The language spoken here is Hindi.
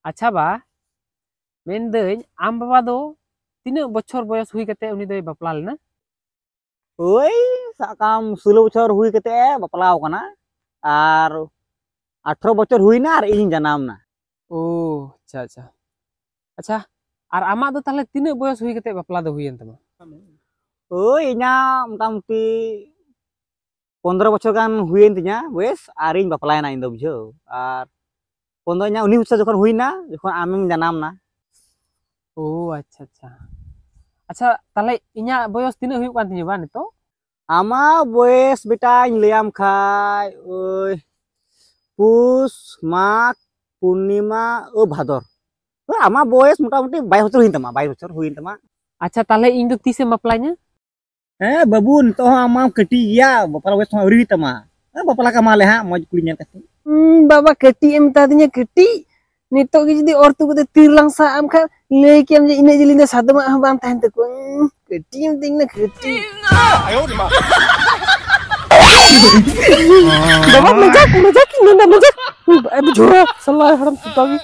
अच्छा बा मेनदई आम बाबा दो तीना बछर बयस हुई कते उनी दोय बापला लेना ओई साकाम 16 बछर हुई कते बापलाव कना और 18 बछर हुईना और इन जनामना। ओ अच्छा अच्छा अच्छा और आमा दो ताले तीना बयस हुई कते बापला दो हुईन तमा ओई इना मोटामुटी 15 बछर गान हुईन तिना बयस और इन बापलायना इन दो बुझो और 15 nya 19 बछर जखन हुईना जखन आमेम जनामना। ओ अच्छा अच्छा अच्छा ताले इnya बयस तीना हुई कान तिnya बा नितो आमा बयस बेटा लेम खाय ओई पुस माघ पूर्णिमा ओ भादर आमा बयस मोटामुटी 22 बछर हुईन तमा 22 बछर हुईन तमा। अच्छा ताले इन दो तीसे बापलाnya बाबू तो आमा कटी गया बापला बयस अवरी तमा बापला का माले हां मज कुड़ी नेल कते बाबा कटी एम तादिnya कटी नितो के जदी और तू कते तीरलांग सा आम खा ले के एम जे इने जलिंदा सादमा बाम ताहन तको कटी एम तिंगना कटी आयो रे मा बाबा मजाक मजाक की नंदा मजाक अब झोरा सल्ला हरम सुतागी